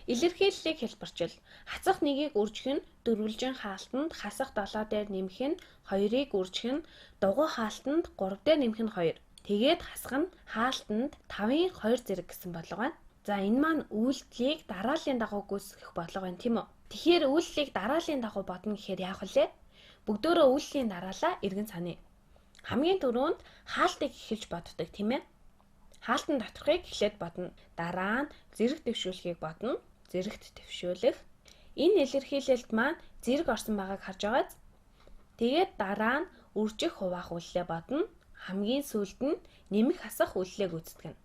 Илэрхийллийг хэлбэрчил. Хасах 1-ийг үржих нь дөрвөлжин хаалтанд хасах 7 дээр нэмэх нь 2-ыг үржих нь дугуй хаалтанд 3 дээр нэмэх нь 2. Тэгээд хасах нь хаалтанд 5-ын 2 зэрэг гэсэн бодлого байна. За энэ маань үйлдэлийг дарааллын дагуу гүйцэтгэх бодлого байна тийм үү? Тэгэхээр үйлдэлийг дарааллын дагуу бодно гэхээр яах вэ? Бүгдөө үйлдэлийн дараалал эргэн саная. Хамгийн түрүүнд хаалтыг эхэлж боддог тийм ээ. Хаалтан доторхыг эхлээд бодно. Дараа нь зэрэг дэвшүүлэхийг бодно. Зэрэгт дэвшүүлэх. Энэ илэрхийлэлт маань зэрэг орсон байгааг харж байгааз. Тэгээд дараа нь үржих хуваах үйллээ бодно. Хамгийн сүүлд нь нэмэх хасах үйллээ гүйцэтгэнэ.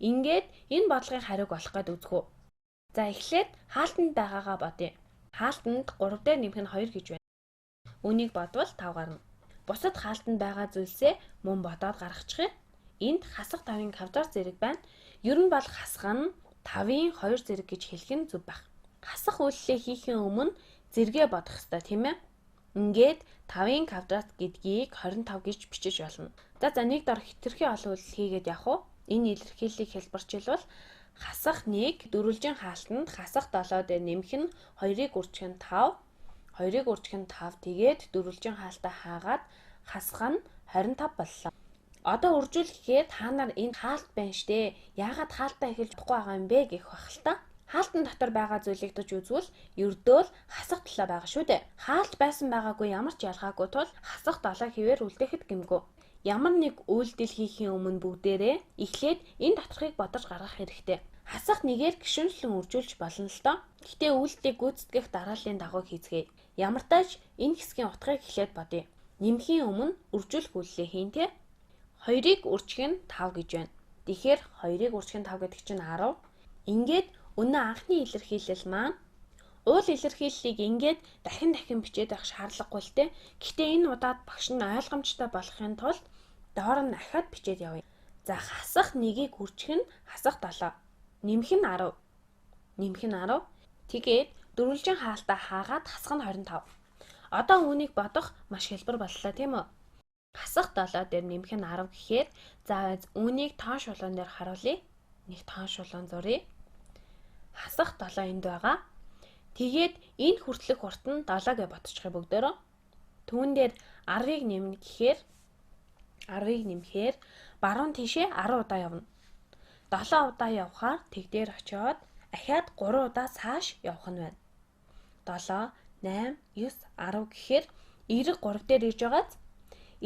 Ингээд энэ бодлогын хариуг олох гээд үзэх үү. За эхлээд хаалтанд байгаагаа бодъё. Хаалтанд 3 дээр нэмэх нь 2 гэж байна. Үнийг бодвол 5 гарна. Бусад хаалтанд байгаа зүйлсээ мөн бодоод гаргачих юм. Энд хасах 5-ын квадрат зэрэг байна. Ер нь бол хасах нь 5-ын 2 зэрэг гэж хэлэх нь зөв байх. Хасах үйлдэлээ хийхин өмнө зэрэгээ бодох ёстой тийм ээ. Ингээд 5-ын квадрат гэдгийг 25 гэж бичиж болно. За нэг дор хэтэрхий олон үйлдэл хийгээд явах уу? Энэ илэрхийллийг хэлбэрчилбэл хасах 1 дөрвөлжин хаалтанд хасах 7 дээр нэмэх нь 2-ыг үржих нь 5. 2-ыг үржих нь 5 тэгээд дөрвөлжин хаалтаа хаагаад хасах нь 25 боллоо. Одоо үржүүлэхээр та нар энэ хаалт байна штэ. Яагаад хаалтаа эхэлж болохгүй байгаа юм бэ гэх бах л та. Хаалтан дотор байгаа зүйлийг дэж үзвэл ердөөл хасах талаа байгаа шүү дээ. Хаалт байсан байгаагүй ямар ч ялгаагүй тул хасах 7 хэвээр үлдээхэд гэмгүй. Ямар нэг үйлдэл хийхийн өмнө бүгдээрээ эхлээд энэ доторхыг бодож гаргах хэрэгтэй. Хасах 1-ээр гишүүнлэн үржүүлж болно л доо. Гэтэ үйлдэлийг гүйцэтгэх дарааллын дагуу хийцгээе. Ямар тааж энэ хэсгийн утгыг эхлээд бодъё. Нэмхийн өмнө үржүүлэх үйлдэлээ хийн тэ. 2-ыг үржих нь 5 гэж байна. Тэгэхээр 2-ыг үржих нь 5 гэдэг чинь 10. Ингээд өнөө анхны илэрхийлэл маань уул илэрхийллийг ингээд дахин бичээд байх шаардлагагүй л дээ. Гэхдээ энэ удаад багш нь ойлгомжтой болохын тулд доор нь дахиад бичээд явъя. За хасах 1-ийг үржих нь хасах 7. Нэмэх нь 10. Нэмэх нь 10. Тэгээд дөрвөлжин хаалтаа хаагаад хасах нь 25. Одоо үүнийг бодох маш хэлбэр боллоо тийм үү? Хасах 7 дээр нэмэх нь 10 гэхээр за үүнийг тоон шулуун дээр харуулъя. Нэг тоон шулуун зуръя. Хасах 7 энд байгаа. Тэгээд энэ хүртэлх хурд нь 7 гэж ботчих бүгдөө. Түүн дээр 10-ыг нэмнэ гэхээр 10-ыг нэмэхээр баруун тишээ 10 удаа явна. 7 удаа явхаар тэг дээр очиод ахиад 3 удаа цааш явах нь байна. 7, 8, 9, 10 гэхээр эерэг 3 дээр ирж байгааз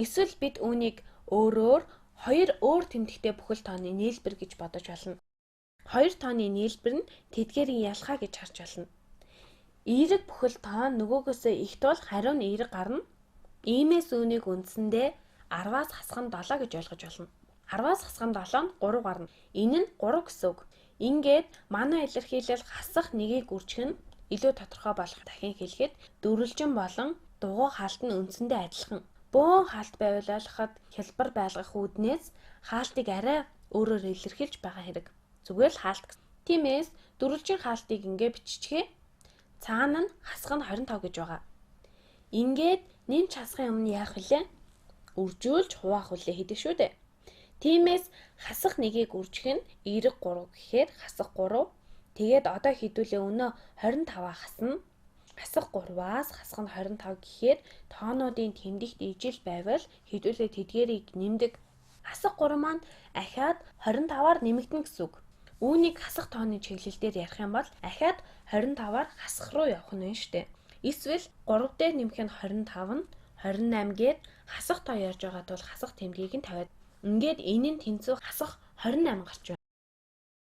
эсвэл бид үүнийг өөрөөр 2 өөр тэмдэгтэй бүхэл тооны нийлбэр гэж бодож болно. 2 тооны нийлбэр нь тэдгээрийн ялгаа гэж харж болно. Эерэг бүхэл тоон нөгөөгөөсөө их тул хариу нь эерэг гарна. Иймээс үүнийг үндсэндээ 10-аас хасах нь 7 гэж ойлгож болно. 10-аас хасах нь 7 нь 3 гарна. Энэ нь 3 гэсэн үг. Ингээд манай илэрхийлэл хасах 1-ийг үржих нь илүү тодорхой болох дахин хэлэхэд дөрвөлжин болон дугуй хаалт нь үндсэндээ адилхан. Бөөн хаалт байвуулахад хялбар байлгах үүднээс хаалтыг арай өөрөөр илэрхийлж байгаа хэрэг. Зүгээр л хаалт. Тиймээс дөрвөлжин хаалтыг ингээ биччихээ. Цаана нь хасах нь 25 гэж байгаа. Ингээд нэмж хасахын өмнө яах вүлээ? Үржүүлж хуваах үлээ хийдэг шүү дээ. Тиймээс хасах 1-ийг үржих нь эерэг 3 гэхээр хасах 3. Тэгээд одоо хэдүүлээ өнөө 25-аа хасна. Хасах 3-аас хасах нь 25 гэхээр тоонуудын тэмдэгт ижил байвал хэдүүлээ тэдгээрийг нэмдэг. Хасах 3 маань ахиад 25-аар нэмэгдэнэ гэсэн үг. Үүнийг хасах тооны чиглэлээр ярих юм бол ахиад 25-аар хасах руу явах нь шүү дээ. Эсвэл 3 дээр нэмэх нь 25 нь 28 гээд хасах тоо ярьж байгаа тул хасах тэмдгийг нь тавиад ингээд энэ нь тэнцүү хасах 28 гарч